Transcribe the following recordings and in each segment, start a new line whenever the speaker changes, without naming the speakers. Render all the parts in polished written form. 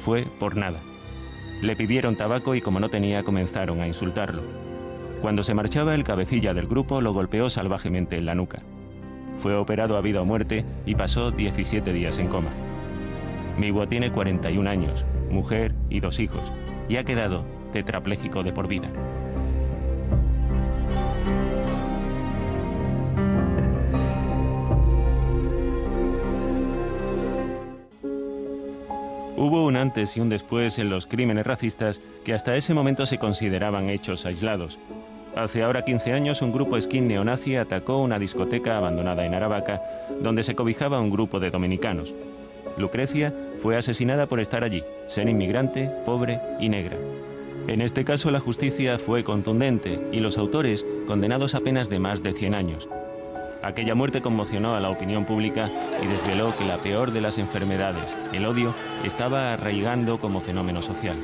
Fue por nada. Le pidieron tabaco y como no tenía, comenzaron a insultarlo. Cuando se marchaba, el cabecilla del grupo lo golpeó salvajemente en la nuca. Fue operado a vida o muerte y pasó 17 días en coma. Miwa tiene 41 años, mujer y 2 hijos, y ha quedado tetrapléjico de por vida. Hubo un antes y un después en los crímenes racistas que hasta ese momento se consideraban hechos aislados. Hace ahora 15 años, un grupo skin neonazi atacó una discoteca abandonada en Aravaca, donde se cobijaba un grupo de dominicanos. Lucrecia fue asesinada por estar allí, ser inmigrante, pobre y negra. En este caso, la justicia fue contundente y los autores condenados a penas de más de 100 años. Aquella muerte conmocionó a la opinión pública y desveló que la peor de las enfermedades, el odio, estaba arraigando como fenómeno social.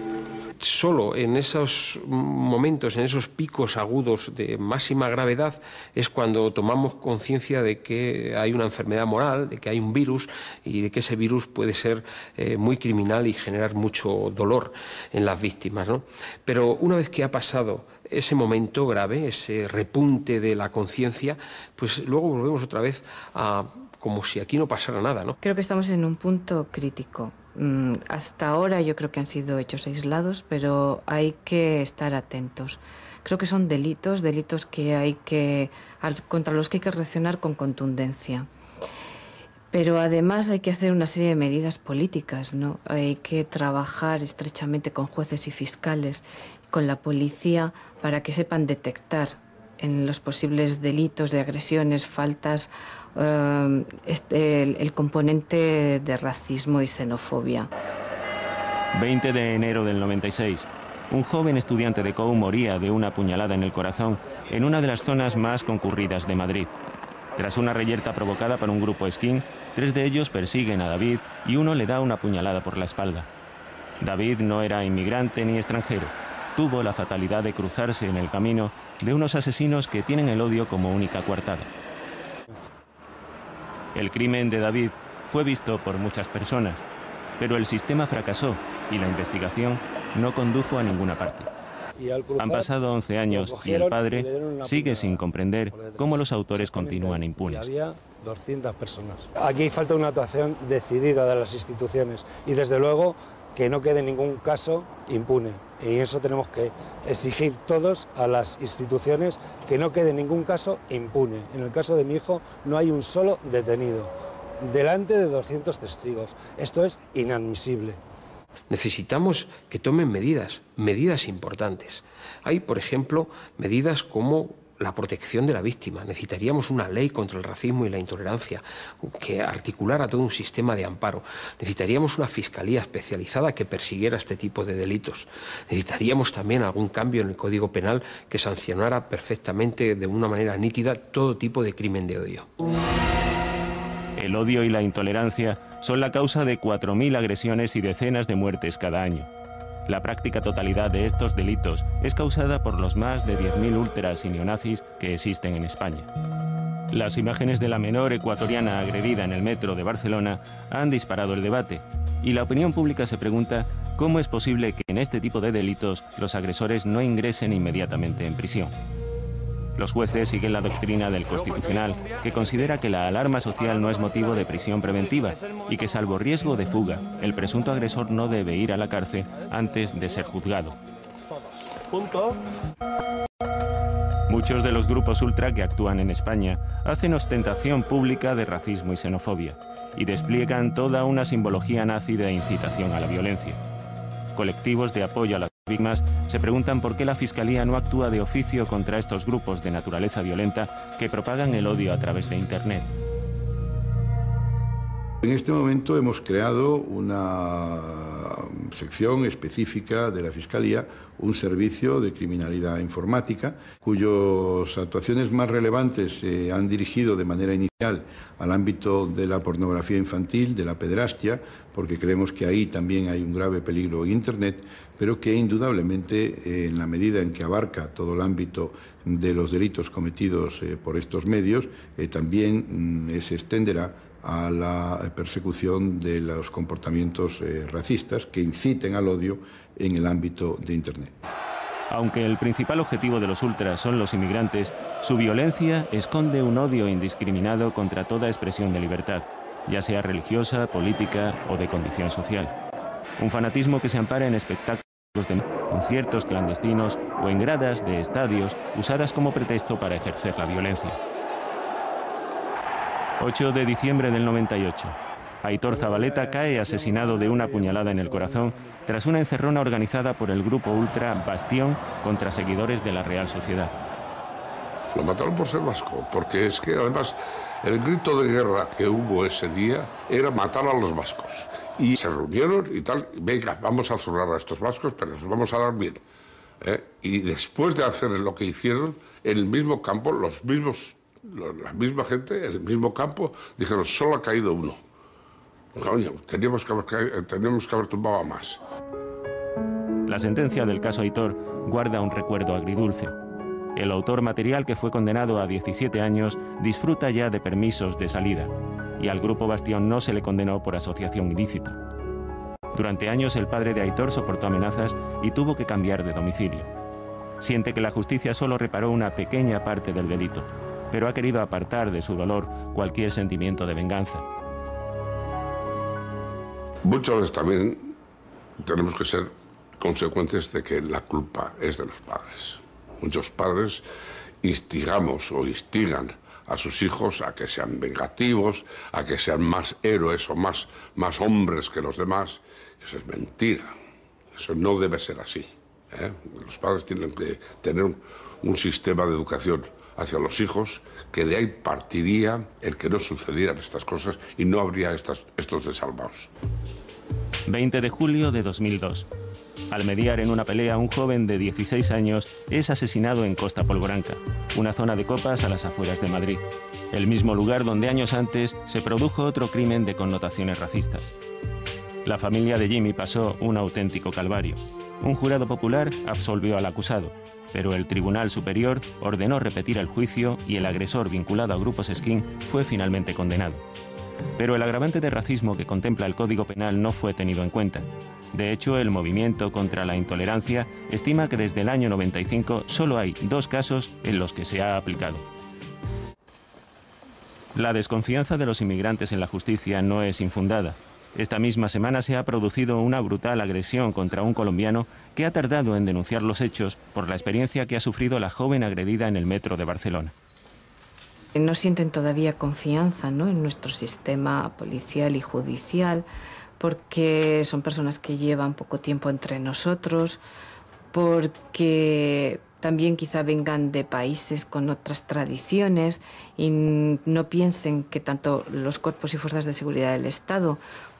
Solo en esos momentos, en esos picos agudos de máxima gravedad, es cuando tomamos conciencia de que hay una enfermedad moral, de que hay un virus y de que ese virus puede ser muy criminal y generar mucho dolor en las víctimas, ¿no? Pero una vez que ha pasado ese momento grave, ese repunte de la conciencia, pues luego volvemos otra vez a como si aquí no pasara nada, ¿no?
Creo que estamos en un punto crítico. Hasta ahora yo creo que han sido hechos aislados, pero hay que estar atentos. Creo que son delitos contra los que hay que reaccionar con contundencia. Pero además hay que hacer una serie de medidas políticas, ¿no? Hay que trabajar estrechamente con jueces y fiscales, con la policía, para que sepan detectar en los posibles delitos de agresiones, faltas, el componente de racismo y xenofobia.
20 de enero del 96. Un joven estudiante de COU moría de una puñalada en el corazón en una de las zonas más concurridas de Madrid. Tras una reyerta provocada por un grupo skin, 3 de ellos persiguen a David y uno le da una puñalada por la espalda. David no era inmigrante ni extranjero. Tuvo la fatalidad de cruzarse en el camino de unos asesinos que tienen el odio como única coartada. El crimen de David fue visto por muchas personas, pero el sistema fracasó y la investigación no condujo a ninguna parte. Han pasado 11 años y el padre sigue sin comprender cómo los autores continúan impunes.
Había 200 personas. Aquí falta una actuación decidida de las instituciones y desde luego que no quede ningún caso impune. Y eso tenemos que exigir todos a las instituciones, que no quede ningún caso impune. En el caso de mi hijo no hay un solo detenido, delante de 200 testigos. Esto es inadmisible.
Necesitamos que tomen medidas importantes. Hay, por ejemplo, medidas como la protección de la víctima. Necesitaríamos una ley contra el racismo y la intolerancia que articulara todo un sistema de amparo. Necesitaríamos una fiscalía especializada que persiguiera este tipo de delitos. Necesitaríamos también algún cambio en el Código Penal que sancionara perfectamente, de una manera nítida, todo tipo de crimen de odio.
El odio y la intolerancia son la causa de 4.000 agresiones y decenas de muertes cada año. La práctica totalidad de estos delitos es causada por los más de 10.000 ultras y neonazis que existen en España. Las imágenes de la menor ecuatoriana agredida en el metro de Barcelona han disparado el debate y la opinión pública se pregunta cómo es posible que en este tipo de delitos los agresores no ingresen inmediatamente en prisión. Los jueces siguen la doctrina del Constitucional, que considera que la alarma social no es motivo de prisión preventiva y que, salvo riesgo de fuga, el presunto agresor no debe ir a la cárcel antes de ser juzgado. Muchos de los grupos ultra que actúan en España hacen ostentación pública de racismo y xenofobia y despliegan toda una simbología nazi de incitación a la violencia. Colectivos de apoyo a las víctimas se preguntan por qué la Fiscalía no actúa de oficio contra estos grupos de naturaleza violenta que propagan el odio a través de Internet.
En este momento hemos creado una sección específica de la Fiscalía, un servicio de criminalidad informática, cuyas actuaciones más relevantes se han dirigido de manera inicial al ámbito de la pornografía infantil, de la pederastia, porque creemos que ahí también hay un grave peligro en Internet, pero que indudablemente en la medida en que abarca todo el ámbito de los delitos cometidos por estos medios, también se extenderá a la persecución de los comportamientos racistas que inciten al odio en el ámbito de Internet.
Aunque el principal objetivo de los ultras son los inmigrantes, su violencia esconde un odio indiscriminado contra toda expresión de libertad, ya sea religiosa, política o de condición social. Un fanatismo que se ampara en espectáculos de conciertos clandestinos o en gradas de estadios usadas como pretexto para ejercer la violencia. 8 de diciembre del 98. Aitor Zabaleta cae asesinado de una puñalada en el corazón tras una encerrona organizada por el grupo ultra Bastión contra seguidores de la Real Sociedad.
Lo mataron por ser vasco, porque es que además el grito de guerra que hubo ese día era matar a los vascos. Y se reunieron y tal, venga, vamos a zurrar a estos vascos, pero nos vamos a dar bien. Y después de hacer lo que hicieron, en el mismo campo, la misma gente, en el mismo campo, dijeron, solo ha caído uno. Coño, teníamos que haber tumbado a más.
La sentencia del caso Aitor guarda un recuerdo agridulce. El autor material, que fue condenado a 17 años, disfruta ya de permisos de salida, y al grupo Bastión no se le condenó por asociación ilícita. Durante años el padre de Aitor soportó amenazas y tuvo que cambiar de domicilio. Siente que la justicia solo reparó una pequeña parte del delito, pero ha querido apartar de su dolor cualquier sentimiento de venganza.
Muchas veces también tenemos que ser consecuentes de que la culpa es de los padres. Muchos padres instigamos o instigan a sus hijos a que sean vengativos, a que sean más héroes o más hombres que los demás. Eso es mentira. Eso no debe ser así. Los padres tienen que tener un sistema de educación hacia los hijos, que de ahí partiría el que no sucedieran estas cosas y no habría estos desalmados.
20 de julio de 2002. Al mediar en una pelea, un joven de 16 años es asesinado en Costa Polvoranca, una zona de copas a las afueras de Madrid, el mismo lugar donde años antes se produjo otro crimen de connotaciones racistas. La familia de Jimmy pasó un auténtico calvario. Un jurado popular absolvió al acusado, pero el Tribunal Superior ordenó repetir el juicio y el agresor vinculado a grupos Skin fue finalmente condenado. Pero el agravante de racismo que contempla el Código Penal no fue tenido en cuenta. De hecho, el Movimiento contra la Intolerancia estima que desde el año 95 solo hay 2 casos en los que se ha aplicado. La desconfianza de los inmigrantes en la justicia no es infundada. Esta misma semana se ha producido una brutal agresión contra un colombiano que ha tardado en denunciar los hechos por la experiencia que ha sufrido la joven agredida en el metro de Barcelona.
No sienten todavía confianza, ¿no?, en nuestro sistema policial y judicial, porque son personas que llevan poco tiempo entre nosotros, porque también quizá vengan de países con otras tradiciones y no piensen que tanto los cuerpos y fuerzas de seguridad del Estado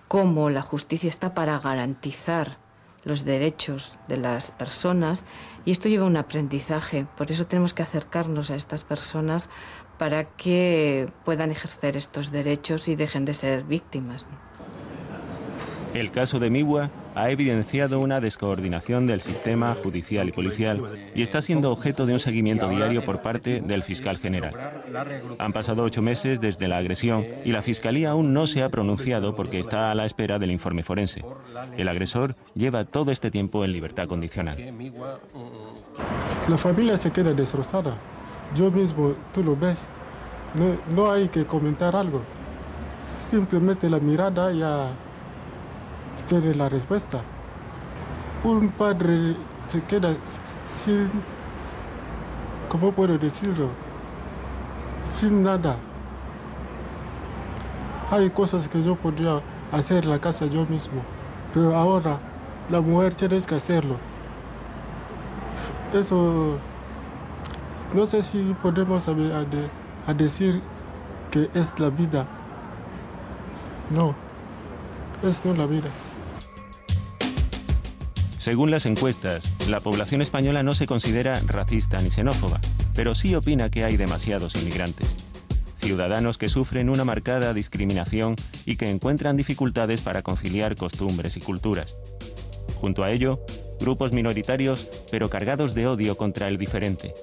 como la justicia está para garantizar los derechos de las personas, y esto lleva a un aprendizaje. Por eso tenemos que acercarnos a estas personas para que puedan ejercer estos derechos y dejen de ser víctimas.
El caso de Miwa ha evidenciado una descoordinación del sistema judicial y policial y está siendo objeto de un seguimiento diario por parte del fiscal general. Han pasado 8 meses desde la agresión y la Fiscalía aún no se ha pronunciado porque está a la espera del informe forense. El agresor lleva todo este tiempo en libertad condicional.
La familia se queda destrozada. Yo mismo, tú lo ves. No hay que comentar algo. Simplemente la mirada ya tiene la respuesta. Un padre se queda sin, ¿cómo puedo decirlo?, sin nada. Hay cosas que yo podría hacer en la casa yo mismo, pero ahora la mujer tiene que hacerlo. Eso, no sé si podemos a decir que es la vida. No, es no la vida.
Según las encuestas, la población española no se considera racista ni xenófoba, pero sí opina que hay demasiados inmigrantes. Ciudadanos que sufren una marcada discriminación y que encuentran dificultades para conciliar costumbres y culturas. Junto a ello, grupos minoritarios, pero cargados de odio contra el diferente.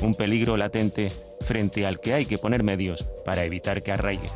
Un peligro latente frente al que hay que poner medios para evitar que arraigue.